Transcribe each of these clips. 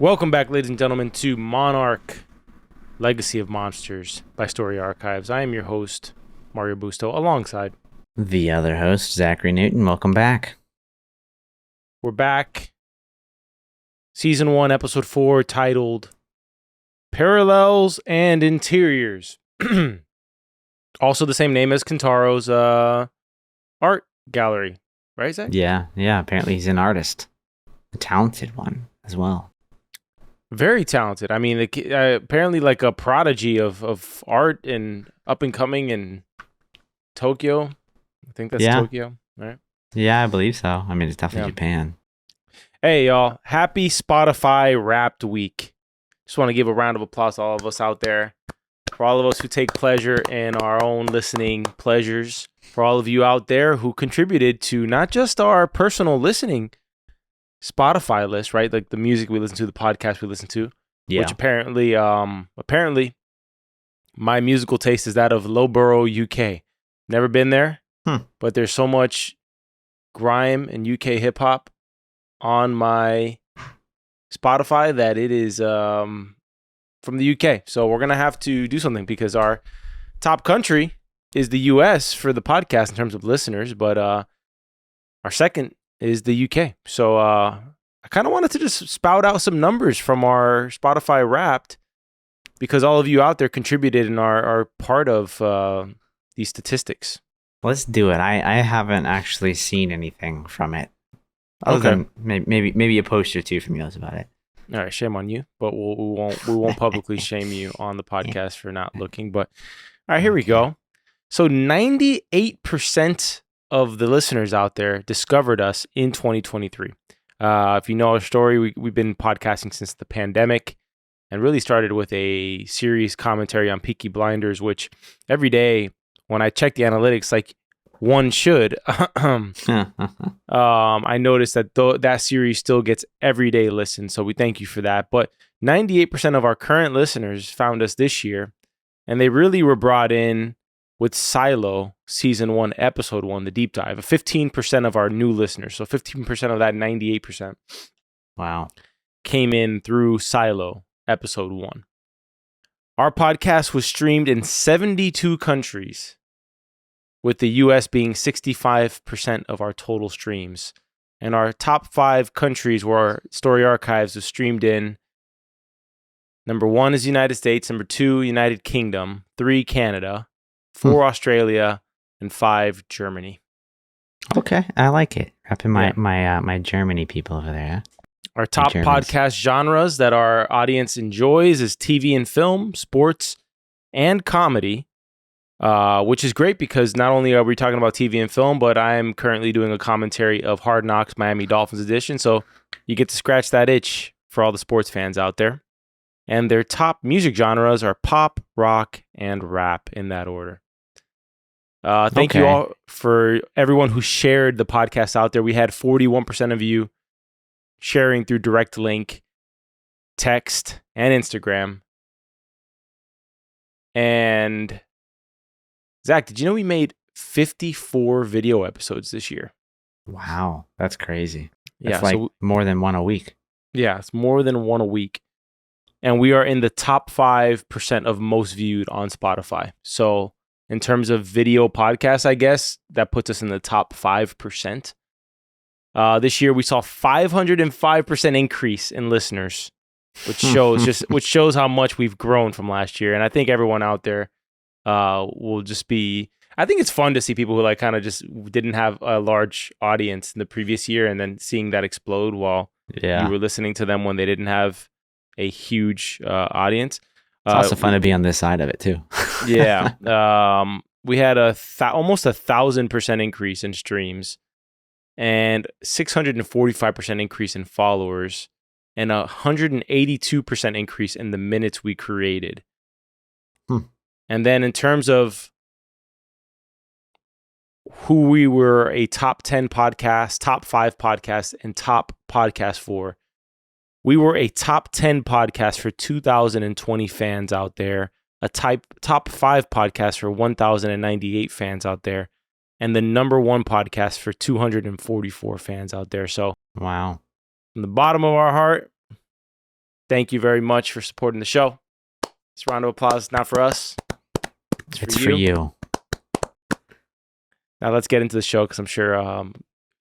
Welcome back, ladies and gentlemen, to Monarch, Legacy of Monsters by Story Archives. I am your host, Mario Busto, alongside the other host, Zachary Newton. Welcome back. We're back. Season 1, Episode 4, titled Parallels and Interiors. Also the same name as Kentaro's art gallery, right, Zach? Yeah. Apparently he's an artist. A talented one as well. Very talented. I mean, apparently like a prodigy of art and up and coming in Tokyo. I think that's Tokyo, right? Yeah, I believe so. I mean, it's definitely Japan. Hey, y'all. Happy Spotify Wrapped Week. Just want to give a round of applause to all of us out there. For all of us who take pleasure in our own listening pleasures. For all of you out there who contributed to not just our personal listening Spotify list, right? Like the music we listen to, the podcast we listen to. Yeah. Which apparently my musical taste is that of Loughborough, UK. Never been there, but there's so much grime and UK hip hop on my Spotify that it is from the UK. So we're gonna have to do something because our top country is the US for the podcast in terms of listeners, but our second is the UK. So I kind of wanted to just spout out some numbers from our Spotify Wrapped because all of you out there contributed and are part of these statistics. Let's do it. I haven't actually seen anything from it. Other than maybe a post or two from you about it. All right, shame on you, but we won't publicly shame you on the podcast for not looking. But all right, here we go. So 98% of the listeners out there discovered us in 2023. If you know our story, we've been podcasting since the pandemic and really started with a serious commentary on Peaky Blinders, which every day when I check the analytics, like one should, I noticed that that series still gets everyday listen. So we thank you for that. But 98% of our current listeners found us this year, and they really were brought in with Silo Season 1, Episode 1, the deep dive. 15% of our new listeners, so 15% of that 98%. Wow. Came in through Silo Episode 1. Our podcast was streamed in 72 countries, with the US being 65% of our total streams. And our top 5 countries where our Story Archives was streamed in. Number 1 is United States, number 2, United Kingdom, 3, Canada, 4, Australia, and 5, Germany. Okay, I like it. Wrapping my Germany people over there. Our top podcast genres that our audience enjoys is TV and film, sports, and comedy, which is great because not only are we talking about TV and film, but I am currently doing a commentary of Hard Knocks Miami Dolphins edition, so you get to scratch that itch for all the sports fans out there. And their top music genres are pop, rock, and rap in that order. Thank you all for everyone who shared the podcast out there. We had 41% of you sharing through direct link, text, and Instagram. And Zach, did you know we made 54 video episodes this year? Wow, that's crazy. That's more than one a week. Yeah, it's more than one a week. And we are in the top 5% of most viewed on Spotify. So in terms of video podcasts, I guess, that puts us in the top 5%. This year, we saw 505% increase in listeners, which shows how much we've grown from last year. And I think everyone out there will just be... I think it's fun to see people who like kind of just didn't have a large audience in the previous year and then seeing that explode while you were listening to them when they didn't have a huge audience. It's also fun to be on this side of it too. Yeah. We had almost 1,000% increase in streams and 645% increase in followers and 182% increase in the minutes we created. And then in terms of who we were a top 10 podcast, top 5 podcast, and top podcast for, we were a top 10 podcast for 2,020 fans out there, a top 5 podcast for 1,098 fans out there, and the number 1 podcast for 244 fans out there. So, wow. From the bottom of our heart, thank you very much for supporting the show. This round of applause, not for us. It's for you. Now let's get into the show because I'm sure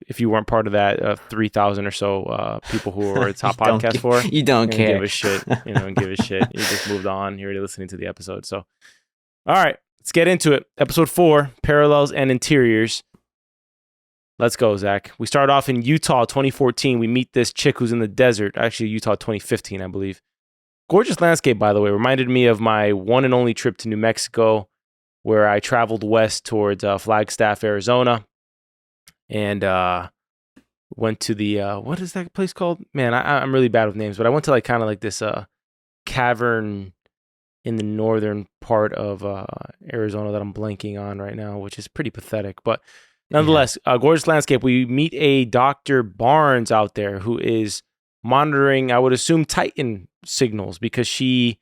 if you weren't part of that 3,000 or so people who were at top podcast for, you don't care. Give a shit. Give a shit. You just moved on. You're already listening to the episode. So, all right, let's get into it. Episode 4, Parallels and Interiors. Let's go, Zach. We start off in Utah 2014. We meet this chick who's in the desert. Actually, Utah 2015, I believe. Gorgeous landscape, by the way. Reminded me of my one and only trip to New Mexico, where I traveled west towards Flagstaff, Arizona, and went to the what is that place called? Man, I'm really bad with names, but I went to like kind of like this cavern in the northern part of Arizona that I'm blanking on right now, which is pretty pathetic. But nonetheless, gorgeous landscape. We meet a Dr. Barnes out there who is monitoring, I would assume, Titan signals because she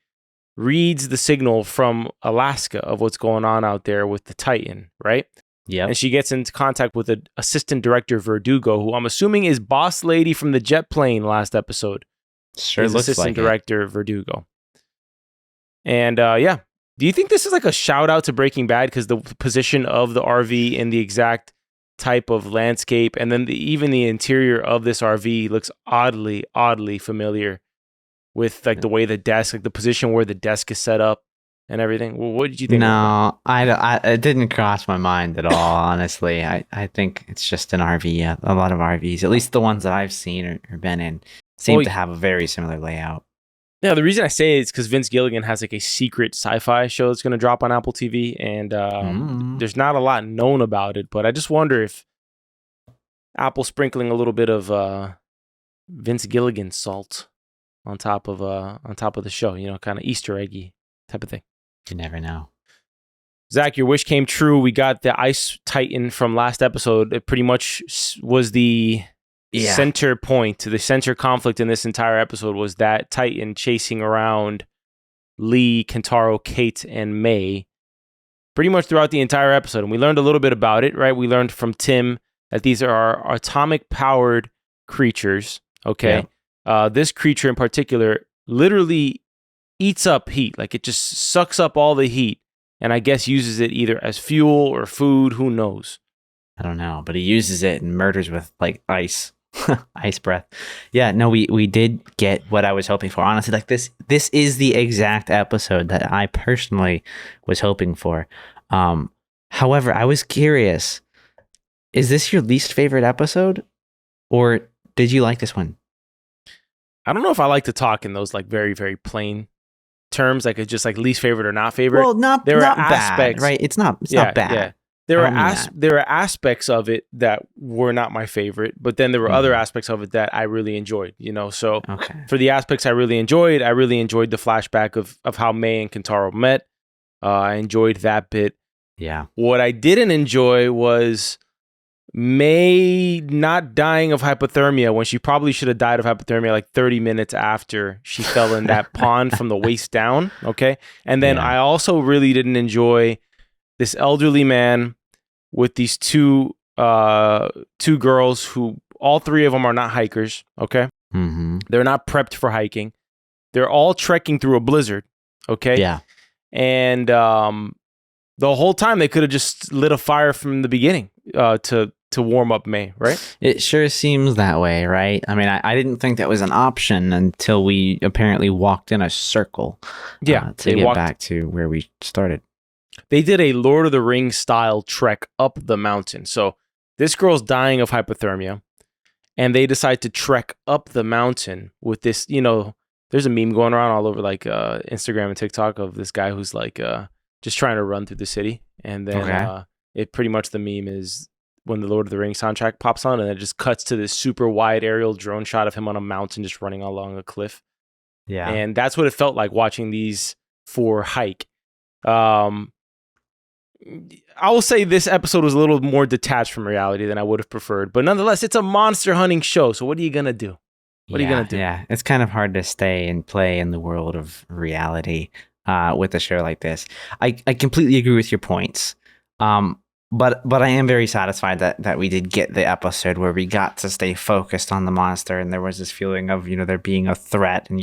reads the signal from Alaska of what's going on out there with the Titan, right? Yeah. And she gets into contact with the assistant director, Verdugo, who I'm assuming is boss lady from the jet plane last episode. Sure looks assistant like director, Verdugo. And do you think this is like a shout out to Breaking Bad because the position of the RV in the exact type of landscape and then even the interior of this RV looks oddly familiar with like the way the desk, like the position where the desk is set up and everything? Well, what did you think? No, it didn't cross my mind at all, honestly. I think it's just an RV. Yeah, a lot of RVs, at least the ones that I've seen or been in, seem to have a very similar layout. Yeah, the reason I say it is because Vince Gilligan has like a secret sci-fi show that's going to drop on Apple TV, and there's not a lot known about it, but I just wonder if Apple sprinkling a little bit of Vince Gilligan salt on top of the show, kind of Easter eggy type of thing. You never know. Zach, your wish came true. We got the Ice Titan from last episode. It pretty much was the center point, the center conflict in this entire episode was that Titan chasing around Lee, Kentaro, Cate, and May pretty much throughout the entire episode. And we learned a little bit about it, right? We learned from Tim that these are atomic-powered creatures, okay? Yeah. This creature in particular literally eats up heat. Like it just sucks up all the heat and I guess uses it either as fuel or food. Who knows? I don't know, but he uses it and murders with like ice. Ice breath. Yeah, no, we did get what I was hoping for. Honestly, like this is the exact episode that I personally was hoping for. However, I was curious, is this your least favorite episode or did you like this one? I don't know if I like to talk in those like very, very plain terms, like it's just like least favorite or not favorite. Well, not bad, right? It's not bad. Yeah. There are aspects of it that were not my favorite, but then there were other aspects of it that I really enjoyed, So for the aspects I really enjoyed the flashback of how May and Kentaro met. I enjoyed that bit. Yeah. What I didn't enjoy was May not dying of hypothermia when she probably should have died of hypothermia like 30 minutes after she fell in that pond from the waist down. Okay. And then I also really didn't enjoy this elderly man with these two girls who all three of them are not hikers. Okay. Mm-hmm. They're not prepped for hiking. They're all trekking through a blizzard. Okay. Yeah. And the whole time they could have just lit a fire from the beginning to warm up May, right? It sure seems that way, right? I mean, I didn't think that was an option until we apparently walked in a circle. To get back to where we started. They did a Lord of the Rings style trek up the mountain. So this girl's dying of hypothermia, and they decide to trek up the mountain with this. There's a meme going around all over like Instagram and TikTok of this guy who's like just trying to run through the city, and then it pretty much the meme is when the Lord of the Rings soundtrack pops on, and it just cuts to this super wide aerial drone shot of him on a mountain just running along a cliff. Yeah, and that's what it felt like watching these four hike. I will say this episode was a little more detached from reality than I would have preferred, but nonetheless, it's a monster hunting show. So what are you gonna do? What are you gonna do? Yeah, it's kind of hard to stay and play in the world of reality with a show like this. I completely agree with your points. But I am very satisfied that we did get the episode where we got to stay focused on the monster, and there was this feeling of, there being a threat, and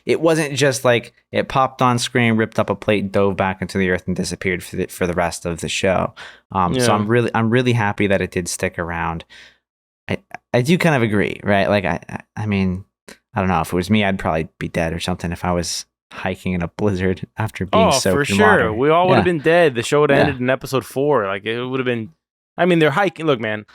it wasn't just like it popped on screen, ripped up a plate, dove back into the earth, and disappeared for the rest of the show. So I'm really happy that it did stick around. I do kind of agree, right? Like I mean, I don't know, if it was me, I'd probably be dead or something if I was hiking in a blizzard after being soaked for in sure water. We all would have been dead. The show would have ended in episode 4. Like, it would have been, I mean, they're hiking. Look, man,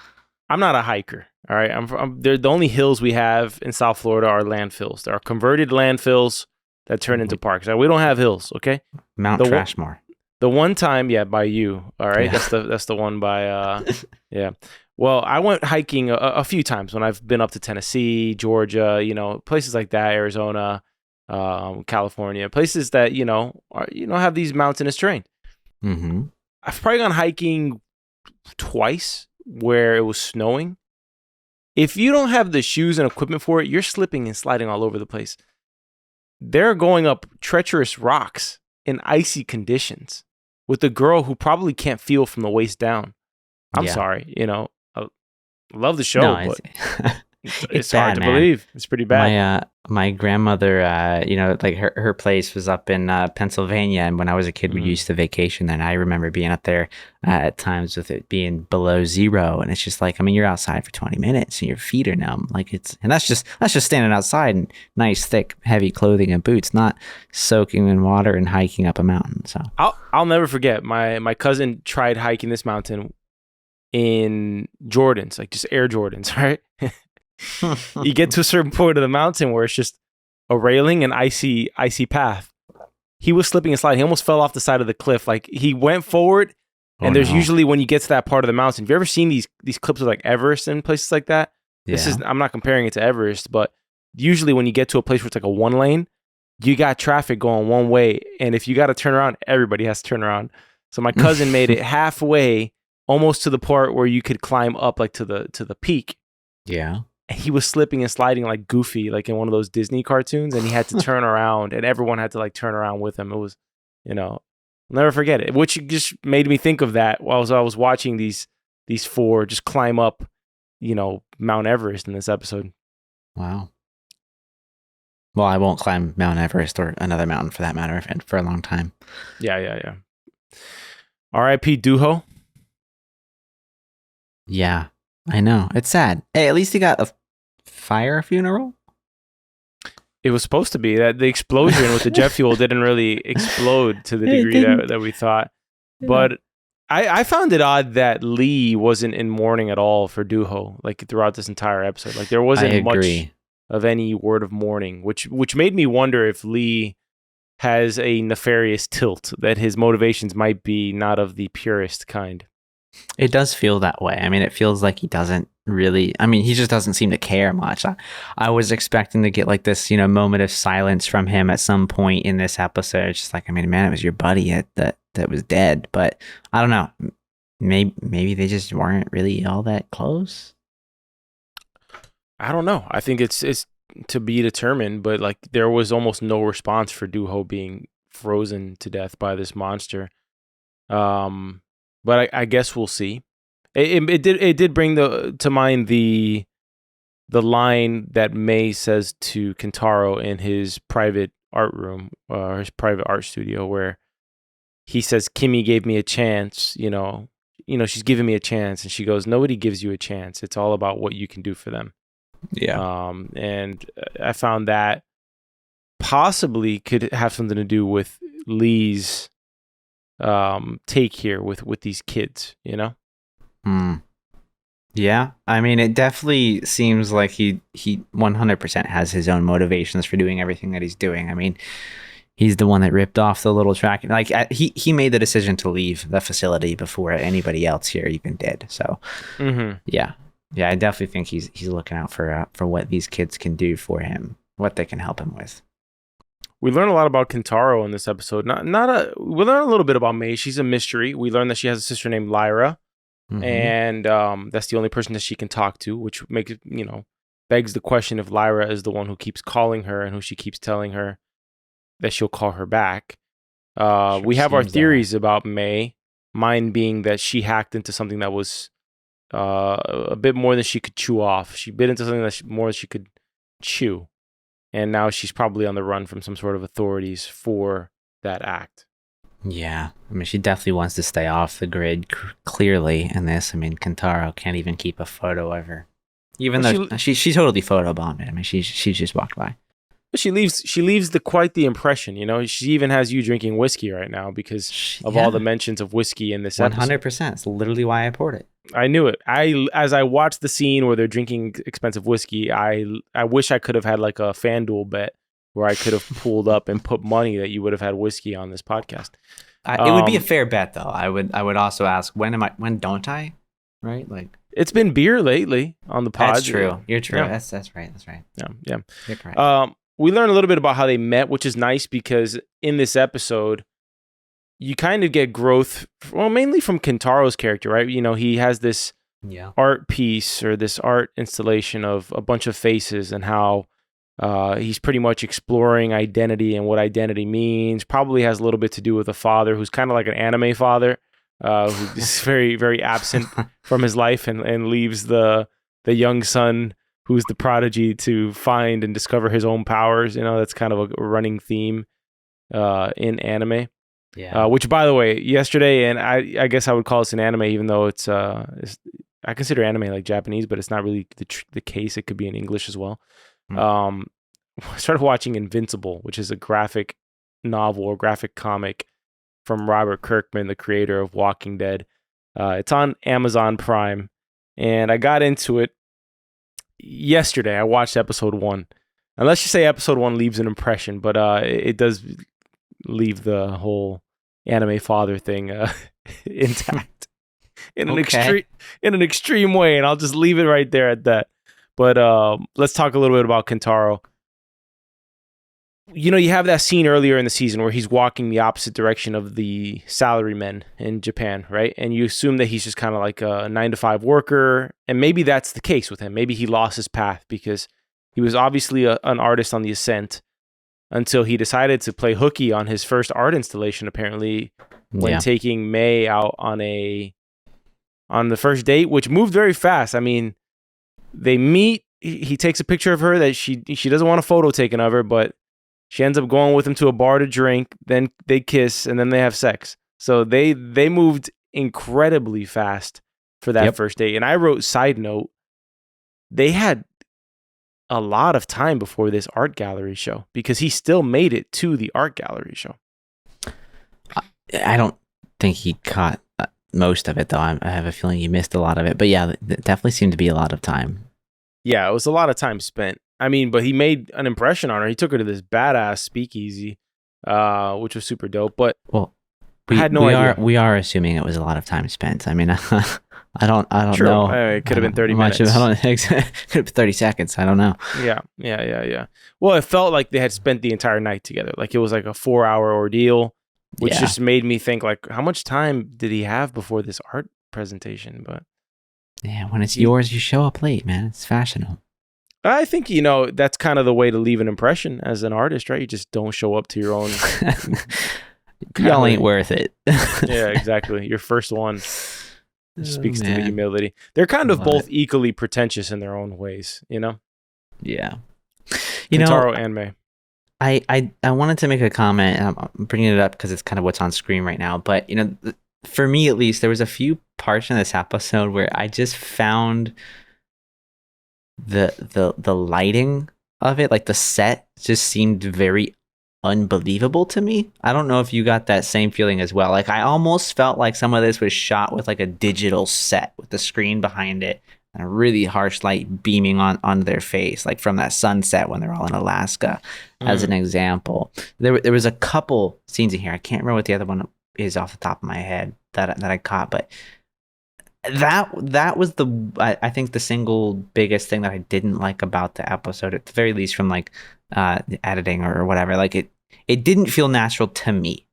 I'm not a hiker, all right? They're the only hills we have in South Florida are landfills. There are converted landfills that turn into parks. We don't have hills, okay? Mount Trashmore. The one time, by you, all right? That's the one by yeah. Well, I went hiking a few times when I've been up to Tennessee, Georgia, places like that, Arizona, California, places that have these mountainous terrain. Mm-hmm. I've probably gone hiking twice where it was snowing. If you don't have the shoes and equipment for it, you're slipping and sliding all over the place. They're going up treacherous rocks in icy conditions with a girl who probably can't feel from the waist down. I'm sorry, I love the show, but it's hard to believe. It's pretty bad. My grandmother, like her place was up in Pennsylvania, and when I was a kid, we used to vacation there. And I remember being up there at times with it being below zero, and it's just like, I mean, you're outside for 20 minutes and your feet are numb. Like, and that's just standing outside in nice, thick, heavy clothing and boots, not soaking in water and hiking up a mountain. So I'll never forget my cousin tried hiking this mountain in Jordans, like just Air Jordans, right? You get to a certain point of the mountain where it's just a railing and icy path. He was slipping and sliding. He almost fell off the side of the cliff. Like, he went forward, and there's usually, when you get to that part of the mountain, have you ever seen these clips of like Everest and places like that? I'm not comparing it to Everest, but usually when you get to a place where it's like a one lane, you got traffic going one way, and if you got to turn around, everybody has to turn around. So my cousin made it halfway, almost to the part where you could climb up, like to the peak. Yeah. And he was slipping and sliding like Goofy, like in one of those Disney cartoons, and he had to turn around, and everyone had to like turn around with him. It was, I'll never forget it. Which just made me think of that while I was watching these 4 just climb up, Mount Everest in this episode. Wow. Well, I won't climb Mount Everest or another mountain for that matter for a long time. Yeah. R.I.P. Toho. Yeah, I know. It's sad. Hey, at least he got a fire funeral. It was supposed to be that the explosion with the jet fuel didn't really explode to the degree that we thought. Yeah. But I found it odd that Lee wasn't in mourning at all for Toho, like throughout this entire episode. Like, there wasn't much of any word of mourning, which made me wonder if Lee has a nefarious tilt, that his motivations might be not of the purest kind. It does feel that way. I mean, it feels like he doesn't really, he just doesn't seem to care much. I was expecting to get like this, moment of silence from him at some point in this episode. It's just like, man, it was your buddy that was dead. But I don't know. Maybe they just weren't really all that close. I don't know. I think it's to be determined, but like, there was almost no response for Toho being frozen to death by this monster. But I guess we'll see. It did bring to mind the line that May says to Kentaro in his private art room, or his private art studio, where he says, "Kimmy gave me a chance. She's giving me a chance," and she goes, "Nobody gives you a chance. It's all about what you can do for them." Yeah. And I found that possibly could have something to do with Lee's take here with these kids, Yeah, it definitely seems like he 100% has his own motivations for doing everything that he's doing. He's the one that ripped off the little track. Like, he made the decision to leave the facility before anybody else here even did. So yeah, I definitely think he's looking out for what these kids can do for him, what they can help him with. We learn a lot about Kentaro in this episode. We learn a little bit about May. She's a mystery. We learn that she has a sister named Lyra, and that's the only person that she can talk to, which makes begs the question if Lyra is the one who keeps calling her and who she keeps telling her that she'll call her back. We have our theories about May. Mine being that she hacked into something that was a bit more than she could chew off. She bit into something that more than she could chew. And now she's probably on the run from some sort of authorities for that act. Yeah. I mean, she definitely wants to stay off the grid, clearly, in this. I mean, Kentaro can't even keep a photo of her. Even though she totally photobombed it. I mean, she just walked by. She leaves quite the impression, you know. She even has you drinking whiskey right now because of all the mentions of whiskey in this episode. 100%. It's literally why I poured it. I knew it. As I watched the scene where they're drinking expensive whiskey, I wish I could have had like a FanDuel bet where I could have pulled up and put money that you would have had whiskey on this podcast. It would be a fair bet, though. I would also ask, when don't I? Right? Like, it's been beer lately on the pod. That's true. You're true. Yeah. That's right. Yeah. You're correct. We learn a little bit about how they met, which is nice because in this episode, you kind of get growth, well, mainly from Kentaro's character, right? You know, he has this art piece or this art installation of a bunch of faces and how he's pretty much exploring identity and what identity means. Probably has a little bit to do with a father who's kind of like an anime father, who is very, very absent from his life and leaves the young son who's the prodigy to find and discover his own powers. You know, that's kind of a running theme in anime. Yeah. Which, by the way, yesterday, and I guess I would call this an anime, even though it's I consider anime like Japanese, but it's not really the case. It could be in English as well. I started watching Invincible, which is a graphic novel or graphic comic from Robert Kirkman, the creator of Walking Dead. It's on Amazon Prime, and I got into it yesterday. I watched episode 1. And let's just say episode 1 leaves an impression, but it does leave the whole anime father thing intact in an extreme way, and I'll just leave it right there at that. But let's talk a little bit about Kentaro. You know, you have that scene earlier in the season where he's walking the opposite direction of the salarymen in Japan, right? And you assume that he's just kind of like a 9-to-5 worker, and maybe that's the case with him. Maybe he lost his path because he was obviously an artist on the ascent until he decided to play hooky on his first art installation, apparently, when taking May out on the first date, which moved very fast. I mean, they meet, he takes a picture of her that she doesn't want a photo taken of her, but she ends up going with him to a bar to drink, then they kiss, and then they have sex. So they moved incredibly fast for that first date. And I wrote, side note, they had a lot of time before this art gallery show because he still made it to the art gallery show. I don't think he caught most of it, though. I have a feeling he missed a lot of it. But yeah, it definitely seemed to be a lot of time. Yeah, it was a lot of time spent. I mean, but he made an impression on her. He took her to this badass speakeasy, which was super dope. But I had no idea. We are assuming it was a lot of time spent. I mean, I don't True. know. It could have been 30 minutes. It could have been 30 seconds. I don't know. Yeah. Well, it felt like they had spent the entire night together. Like it was like a 4-hour ordeal, which just made me think like, how much time did he have before this art presentation? But yeah, when it's yours, you show up late, man. It's fashionable. I think, you know, that's kind of the way to leave an impression as an artist, right? You just don't show up to your own. Y'all ain't worth it. Yeah, exactly. Your first one speaks to the humility. They're kind of both equally pretentious in their own ways, you know? Yeah. Kentaro and May. I wanted to make a comment, and I'm bringing it up because it's kind of what's on screen right now. But, you know, for me at least, there was a few parts in this episode where I just found the lighting of it, like the set, just seemed very unbelievable to me. I don't know if you got that same feeling as well. Like I almost felt like some of this was shot with like a digital set with the screen behind it and a really harsh light beaming on their face, like from that sunset when they're all in Alaska, as an example. There was a couple scenes in here. I can't remember what the other one is off the top of my head that I caught, but that was I think the single biggest thing that I didn't like about the episode, at the very least from like the editing or whatever. Like it didn't feel natural to me.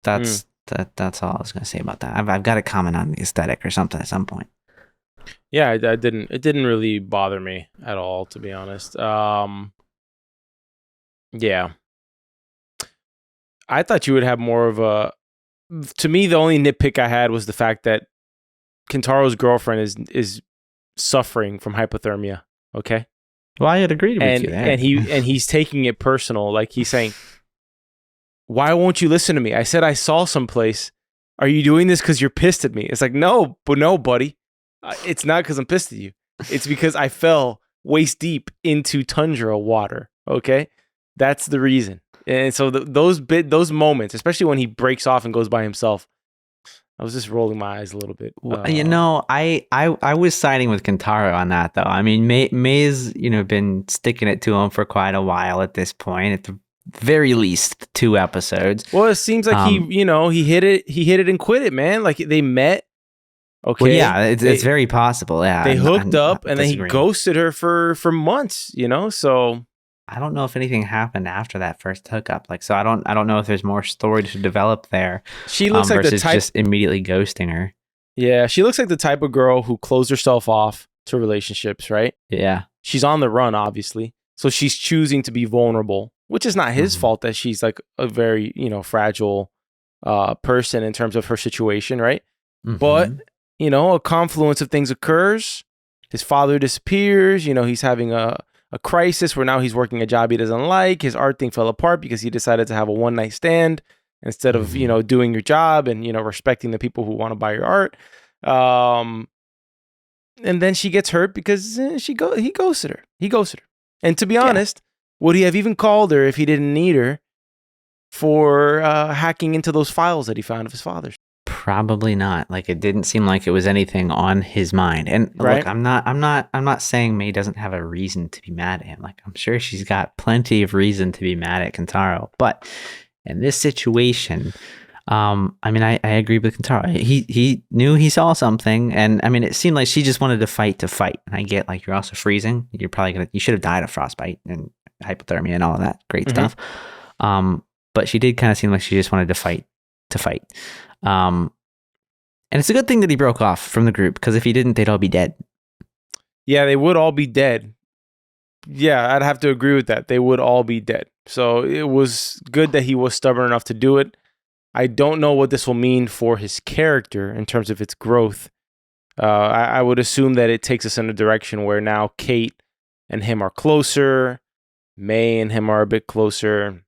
That's all I was gonna say about that. I've got to comment on the aesthetic or something at some point. Yeah, it didn't really bother me at all, to be honest. Yeah, I thought you would have more of to me, the only nitpick I had was the fact that Kentaro's girlfriend is suffering from hypothermia. Okay. Well, I had agreed with you there. And he's taking it personal. Like he's saying, why won't you listen to me? I said I saw someplace. Are you doing this because you're pissed at me? It's like, no, buddy. It's not because I'm pissed at you. It's because I fell waist deep into tundra water. Okay, that's the reason. And so those moments, especially when he breaks off and goes by himself, I was just rolling my eyes a little bit. I was siding with Kentaro on that though. I mean, May's been sticking it to him for quite a while at this point. At the very least 2 episodes. Well, it seems like he hit it and quit it, man. Like they met. Okay. Well, yeah, it's very possible. Yeah, they hooked up and then he ghosted her for months. So I don't know if anything happened after that first hookup. Like, so I don't know if there's more story to develop there. She looks like the type just immediately ghosting her. Yeah, she looks like the type of girl who closed herself off to relationships, right? Yeah, she's on the run, obviously, so she's choosing to be vulnerable, which is not his fault that she's like a very fragile person in terms of her situation, right? But a confluence of things occurs. His father disappears. He's having a crisis where now he's working a job he doesn't like. His art thing fell apart because he decided to have a one-night stand instead of doing your job and respecting the people who want to buy your art. And then she gets hurt because he ghosted her. And to be honest, would he have even called her if he didn't need her for hacking into those files that he found of his father's? Probably not. Like, it didn't seem like it was anything on his mind. And look, I'm not saying May doesn't have a reason to be mad at him. Like, I'm sure she's got plenty of reason to be mad at Kentaro. But in this situation, I agree with Kentaro. He knew he saw something, and I mean, it seemed like she just wanted to fight. And I get, like, you're also freezing. You should have died of frostbite and hypothermia and all of that great stuff. But she did kind of seem like she just wanted to fight. And it's a good thing that he broke off from the group, because if he didn't, they'd all be dead. Yeah, they would all be dead. Yeah, I'd have to agree with that. They would all be dead. So it was good that he was stubborn enough to do it. I don't know what this will mean for his character in terms of its growth. I would assume that it takes us in a direction where now Cate and him are closer. May and him are a bit closer.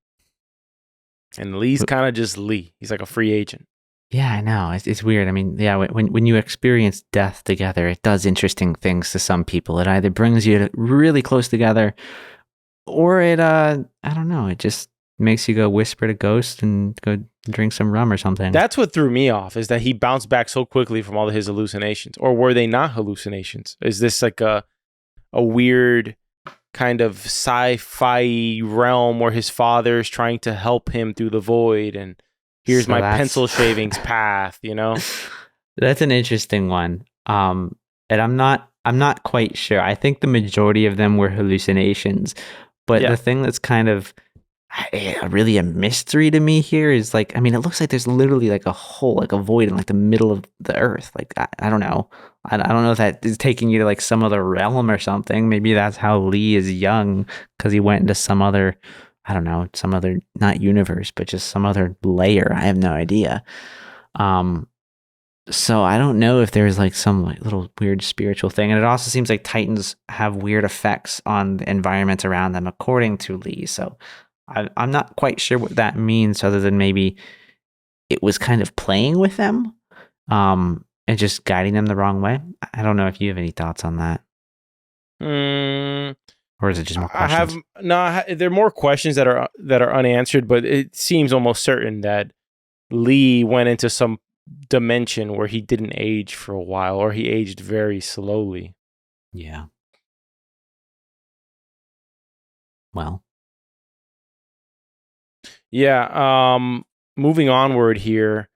And Lee's kind of just Lee. He's like a free agent. Yeah, I know. It's weird. I mean, yeah, when you experience death together, it does interesting things to some people. It either brings you really close together, or it, I don't know, it just makes you go whisper to ghosts and go drink some rum or something. That's what threw me off, is that he bounced back so quickly from all of his hallucinations. Or were they not hallucinations? Is this like a weird kind of sci-fi realm where his father's trying to help him through the void, and here's my pencil shavings path, That's an interesting one. And I'm not quite sure. I think the majority of them were hallucinations, but the thing that's kind of really a mystery to me here is, like, I mean, it looks like there's literally like a hole, like a void in like the middle of the earth. Like, I don't know. I don't know if that is taking you to like some other realm or something. Maybe that's how Lee is young, because he went into some other, I don't know, some other, not universe, but just some other layer. I have no idea. So I don't know if there's like some like little weird spiritual thing. And it also seems like Titans have weird effects on the environment around them, according to Lee. So I'm not quite sure what that means, other than maybe it was kind of playing with them and just guiding them the wrong way. I don't know if you have any thoughts on that. Or is it just more questions? There are more questions that are unanswered, but it seems almost certain that Lee went into some dimension where he didn't age for a while, or he aged very slowly. Yeah. Well. Yeah, moving onward here,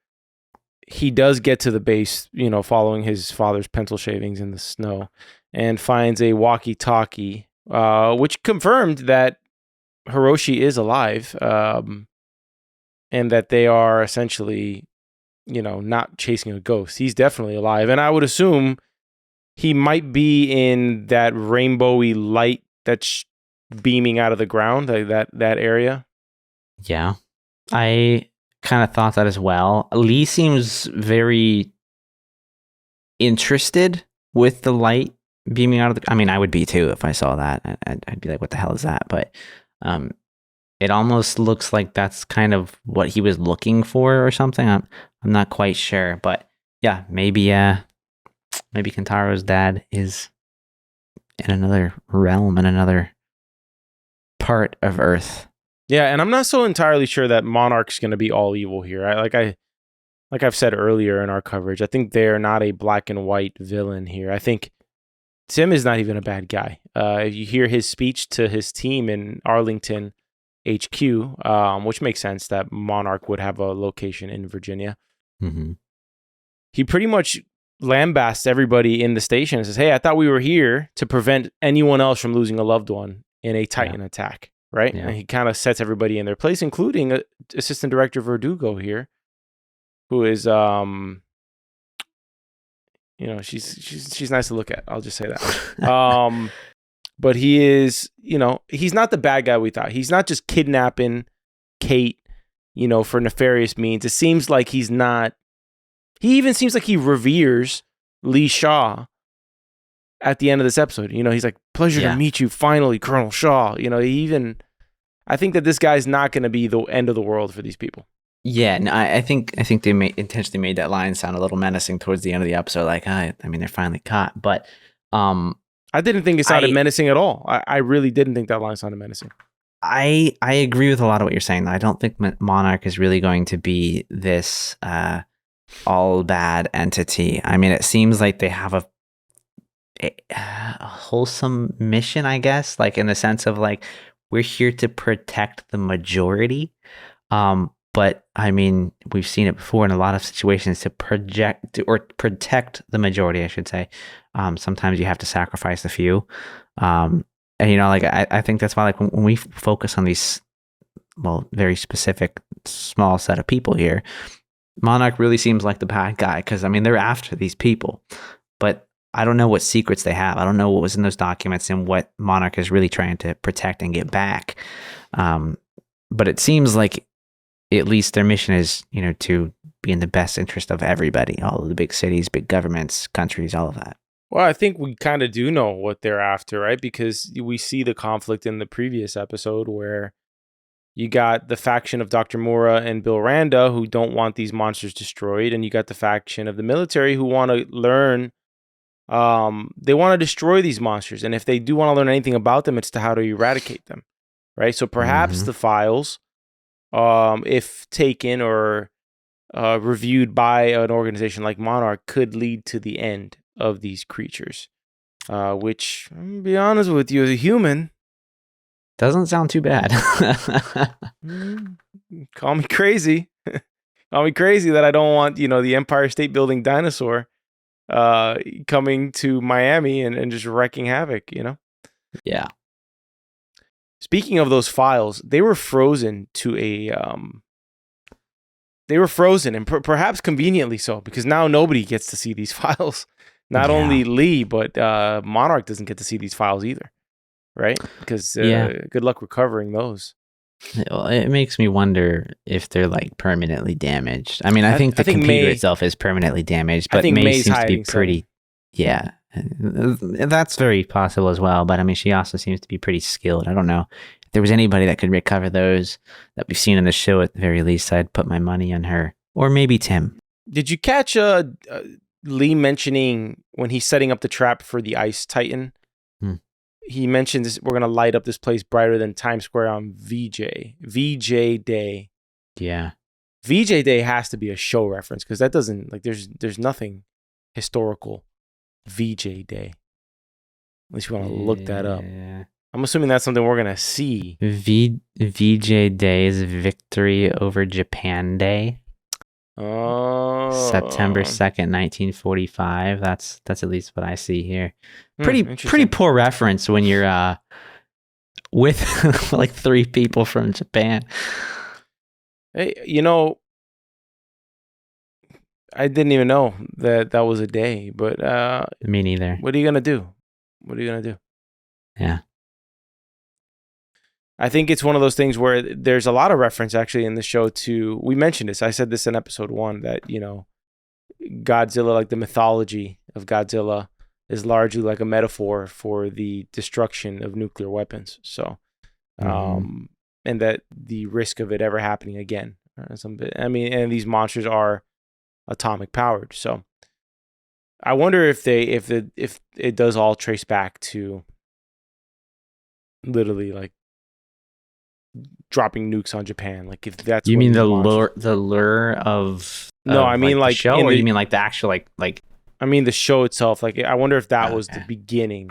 he does get to the base, following his father's pencil shavings in the snow, and finds a walkie-talkie, which confirmed that Hiroshi is alive, and that they are essentially, not chasing a ghost. He's definitely alive, and I would assume he might be in that rainbowy light that's beaming out of the ground, like that area. Yeah. I kind of thought that as well. Lee seems very interested with the light beaming out of the. I mean, I would be too if I saw that. I'd be like, "What the hell is that?" But it almost looks like that's kind of what he was looking for or something. I'm not quite sure, but yeah, maybe Kentaro's dad is in another realm, in another part of Earth. Yeah, and I'm not so entirely sure that Monarch's going to be all evil here. Like I've said earlier in our coverage, I think they're not a black and white villain here. I think Tim is not even a bad guy. If you hear his speech to his team in Arlington HQ, which makes sense that Monarch would have a location in Virginia. Mm-hmm. He pretty much lambasts everybody in the station and says, "Hey, I thought we were here to prevent anyone else from losing a loved one in a Titan attack." Right? Yeah. And he kind of sets everybody in their place, including Assistant Director Verdugo here, who is, she's nice to look at. I'll just say that. But he is, he's not the bad guy we thought. He's not just kidnapping Cate, for nefarious means. It seems like he's not. He even seems like he reveres Lee Shaw at the end of this episode. He's like, "Pleasure to meet you finally, Colonel Shaw." I think that this guy's not going to be the end of the world for these people. Yeah, no, I think they intentionally made that line sound a little menacing towards the end of the episode. Like, I mean, they're finally caught. But I didn't think it sounded menacing at all. I really didn't think that line sounded menacing. I agree with a lot of what you're saying. I don't think Monarch is really going to be this all bad entity. I mean, it seems like they have a wholesome mission, I guess, like in the sense of like, we're here to protect the majority. But I mean, we've seen it before in a lot of situations to protect the majority, I should say. Sometimes you have to sacrifice the few. And I think that's why, like, when we focus on these, very specific small set of people here, Monarch really seems like the bad guy, because I mean, they're after these people, but I don't know what secrets they have. I don't know what was in those documents and what Monarch is really trying to protect and get back. But it seems like at least their mission is, to be in the best interest of everybody, all of the big cities, big governments, countries, all of that. Well, I think we kind of do know what they're after, right? Because we see the conflict in the previous episode where you got the faction of Dr. Mura and Bill Randa who don't want these monsters destroyed, and you got the faction of the military who want to learn. They want to destroy these monsters, and if they do want to learn anything about them, it's to how to eradicate them, right? So perhaps the files, if taken or reviewed by an organization like Monarch, could lead to the end of these creatures, which, I'm gonna be honest with you, as a human, doesn't sound too bad. Call me crazy. Call me crazy that I don't want, the Empire State Building dinosaur coming to Miami and just wrecking havoc, Yeah. Speaking of those files, they were frozen to and perhaps conveniently so, because now nobody gets to see these files. Not only Lee, but Monarch doesn't get to see these files either, right? Because good luck recovering those. It makes me wonder if they're like permanently damaged. I mean, I think the computer itself is permanently damaged, but May seems to be pretty. Yeah, that's very possible as well. But I mean, she also seems to be pretty skilled. I don't know if there was anybody that could recover those that we've seen in the show. At the very least, I'd put my money on her, or maybe Tim. Did you catch Lee mentioning when he's setting up the trap for the Ice Titan? He mentions we're going to light up this place brighter than Times Square on VJ Day. Yeah. VJ Day has to be a show reference, because that doesn't, like, there's nothing historical VJ Day. At least you want to look that up. I'm assuming that's something we're going to see. VJ Day is Victory Over Japan Day. Oh. September 2nd, 1945. That's at least what I see here. Pretty poor reference when you're with like 3 people from Japan. Hey, I didn't even know that was a day, but me neither. What are you gonna do? Yeah. I think it's one of those things where there's a lot of reference actually in the show to, we mentioned this, I said this in episode 1, that, you know, Godzilla, like the mythology of Godzilla is largely like a metaphor for the destruction of nuclear weapons. So, and that the risk of it ever happening again. I mean, and these monsters are atomic powered. So I wonder if it does all trace back to literally like dropping nukes on Japan. Like if that's you mean the lure of no, I mean like the show, or you mean like the actual like I mean the show itself. Like I wonder if that was the beginning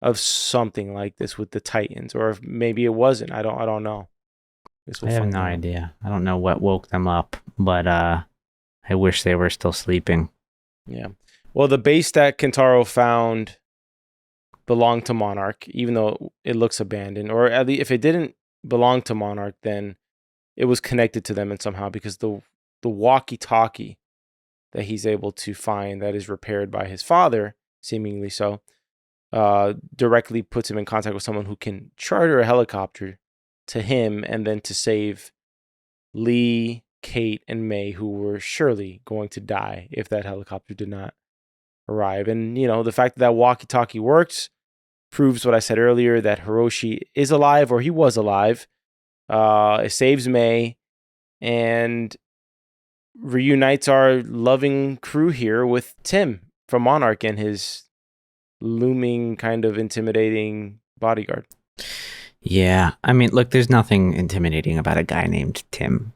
of something like this with the Titans, or if maybe it wasn't. I don't know. I have no idea. I don't know what woke them up, but I wish they were still sleeping. Yeah. Well, the base that Kentaro found belonged to Monarch, even though it looks abandoned. Or at least if it didn't belong to Monarch, then it was connected to them in somehow, because the walkie-talkie that he's able to find that is repaired by his father, seemingly so, directly puts him in contact with someone who can charter a helicopter to him and then to save Lee, Cate, and May, who were surely going to die if that helicopter did not arrive. And, you know, the fact that walkie-talkie works proves what I said earlier, that Hiroshi is alive, or he was alive. It saves May and reunites our loving crew here with Tim from Monarch and his looming, kind of intimidating bodyguard. Yeah, I mean, look, there's nothing intimidating about a guy named Tim.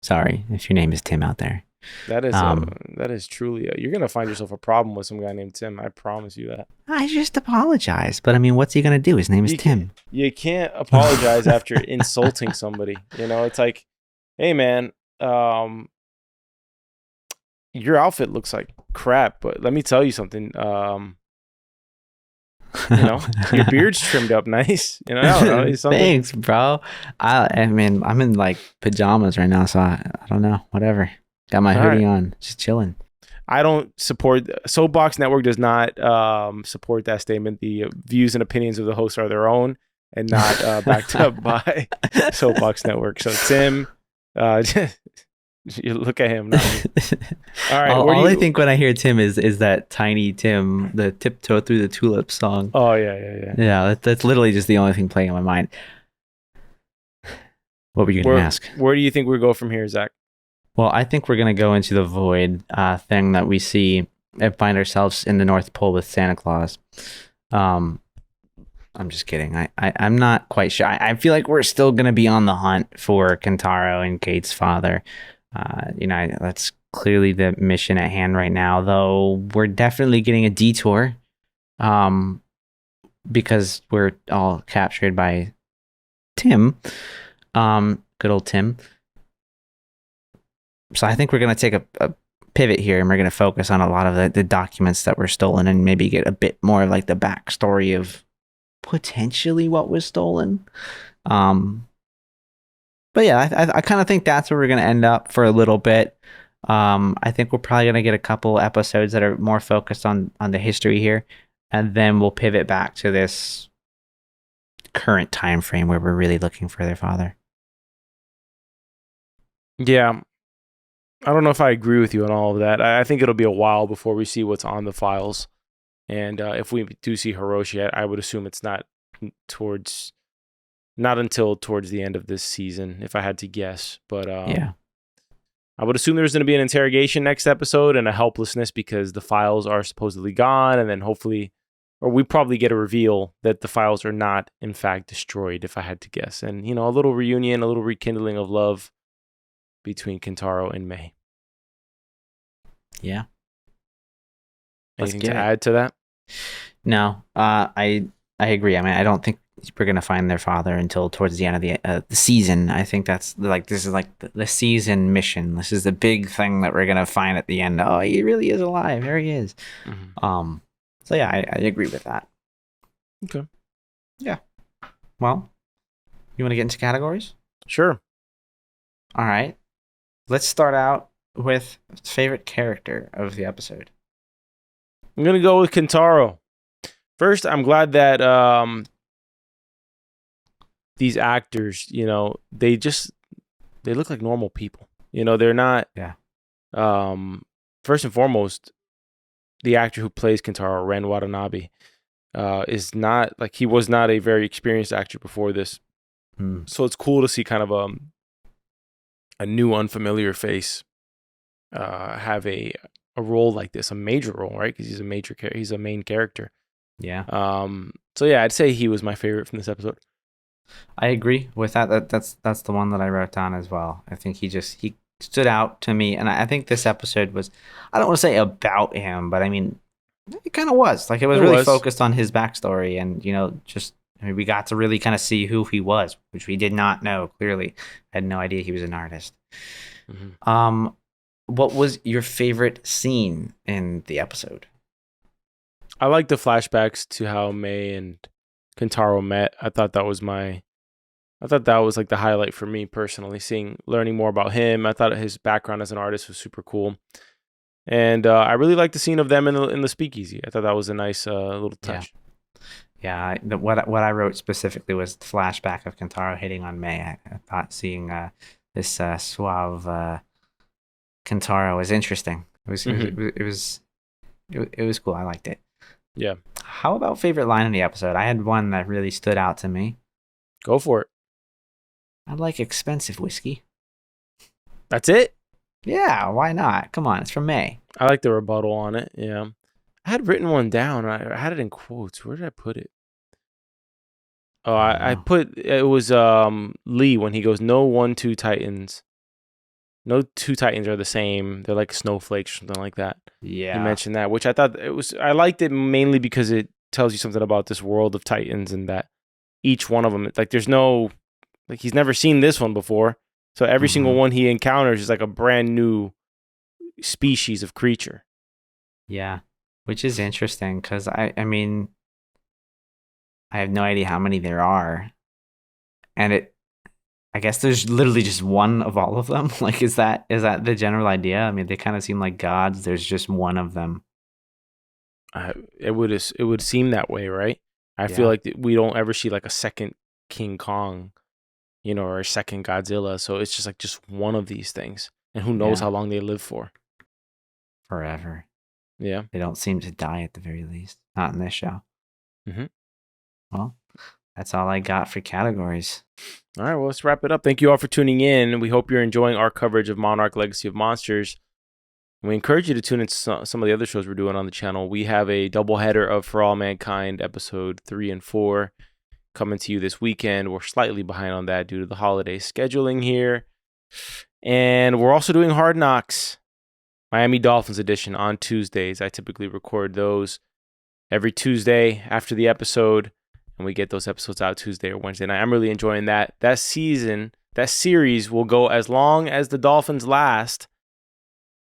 Sorry if your name is Tim out there. That is truly you're gonna find yourself a problem with some guy named Tim. I promise you that. I just apologize, but I mean, what's he gonna do? His name is Tim. You can't apologize after insulting somebody. You know, it's like, hey man, your outfit looks like crap, but let me tell you something. You know, your beard's trimmed up nice. You know, I don't know, thanks, bro. I mean, I'm in like pajamas right now, so I don't know. Whatever. Got my hoodie on, just chilling. I don't support Soapbox Network. Does not support that statement. The views and opinions of the hosts are their own and not backed up by Soapbox Network. So Tim, you look at him. Not me. All right. All I think when I hear Tim is that Tiny Tim, the Tiptoe Through the Tulips song. Oh yeah. Yeah, that's literally just the only thing playing in my mind. What were you going to ask? Where do you think we go from here, Zach? Well, I think we're going to go into the void thing that we see and find ourselves in the North Pole with Santa Claus. I'm just kidding. I'm not quite sure. I feel like we're still going to be on the hunt for Kentaro and Cate's father. You know, that's clearly the mission at hand right now, though we're definitely getting a detour because we're all captured by Tim. Good old Tim. So I think we're going to take a pivot here, and we're going to focus on a lot of the documents that were stolen and maybe get a bit more of like the backstory of potentially what was stolen. But yeah, I kind of think that's where we're going to end up for a little bit. I think we're probably going to get a couple episodes that are more focused on the history here, and then we'll pivot back to this current time frame where we're really looking for their father. Yeah. I don't know if I agree with you on all of that. I think it'll be a while before we see what's on the files. And if we do see Hiroshi, I would assume it's not until towards the end of this season, if I had to guess. But yeah, I would assume there's going to be an interrogation next episode and a helplessness because the files are supposedly gone. And then hopefully, or we probably get a reveal that the files are not, in fact, destroyed, if I had to guess. And, you know, a little reunion, a little rekindling of love between Kentaro and May. Yeah. Anything to add to that? No, I agree. I mean, I don't think we're gonna find their father until towards the end of the season. I think that's like this is like the season mission. This is the big thing that we're gonna find at the end. Oh, he really is alive. There he is. Mm-hmm. So yeah, I agree with that. Okay. Yeah. Well, you want to get into categories? Sure. All right. Let's start out with favorite character of the episode. I'm going to go with Kentaro. First, I'm glad that these actors, they look like normal people. They're not. Yeah. First and foremost, the actor who plays Kentaro, Ren Watanabe, is not like he was not a very experienced actor before this. So it's cool to see kind of a new unfamiliar face have a role like this, a major role, right? Because he's a main character. Yeah. So yeah, I'd say he was my favorite from this episode. I agree with that. That's the one that I wrote down as well. I think he stood out to me, and I think this episode was, I don't want to say about him, but I mean, it kind of was. Like, it was really focused on his backstory, and we got to really kind of see who he was, which we did not know. Clearly, I had no idea he was an artist. Mm-hmm. What was your favorite scene in the episode? I like the flashbacks to how May and Kentaro met. I thought that was like the highlight for me personally, learning more about him. I thought his background as an artist was super cool. And I really liked the scene of them in the speakeasy. I thought that was a nice little touch. Yeah. What I wrote specifically was the flashback of Kentaro hitting on May. I thought seeing this suave Kentaro was interesting. It was cool. I liked it. Yeah. How about favorite line in the episode? I had one that really stood out to me. Go for it. I like expensive whiskey. That's it? Yeah, why not? Come on, it's from May. I like the rebuttal on it. Yeah. I had written one down. I had it in quotes. Where did I put it? Oh, I put, it was Lee when he goes, no 2 Titans. No 2 Titans are the same. They're like snowflakes or something like that. Yeah. He mentioned that, which I thought I liked it mainly because it tells you something about this world of Titans, and that each one of them, like, there's no, like, he's never seen this one before. So every single one he encounters is like a brand new species of creature. Yeah. Which is interesting because I mean, I have no idea how many there are. And I guess there's literally just one of all of them. Like, is that the general idea? I mean, they kind of seem like gods. There's just one of them. It would seem that way, right? I feel like we don't ever see like a second King Kong, or a second Godzilla. So it's just like one of these things, and who knows how long they live for? Forever. Yeah. They don't seem to die at the very least. Not in this show. Mm-hmm. Well, that's all I got for categories. All right, well, let's wrap it up. Thank you all for tuning in. We hope you're enjoying our coverage of Monarch Legacy of Monsters. We encourage you to tune into some of the other shows we're doing on the channel. We have a doubleheader of For All Mankind, episode 3 and 4, coming to you this weekend. We're slightly behind on that due to the holiday scheduling here. And we're also doing Hard Knocks, Miami Dolphins edition, on Tuesdays. I typically record those every Tuesday after the episode, and we get those episodes out Tuesday or Wednesday night. I'm really enjoying that. That series will go as long as the Dolphins last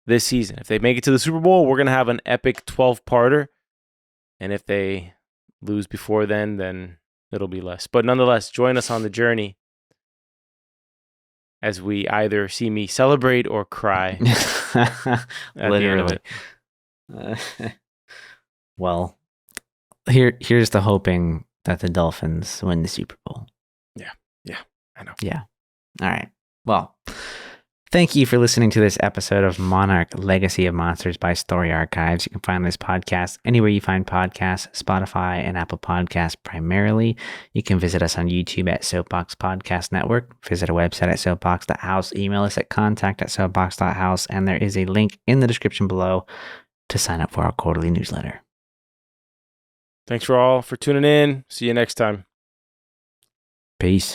this season. If they make it to the Super Bowl, we're going to have an epic 12-parter. And if they lose before then it'll be less. But nonetheless, join us on the journey as we either see me celebrate or cry. Literally. Well, here's the hoping that the Dolphins win the Super Bowl. Yeah, I know. Yeah. All right. Well, thank you for listening to this episode of Monarch Legacy of Monsters by Story Archives. You can find this podcast anywhere you find podcasts, Spotify and Apple Podcasts primarily. You can visit us on YouTube at Soapbox Podcast Network. Visit our website at soapbox.house. Email us at contact@soapbox.house. And there is a link in the description below to sign up for our quarterly newsletter. Thanks for tuning in. See you next time. Peace.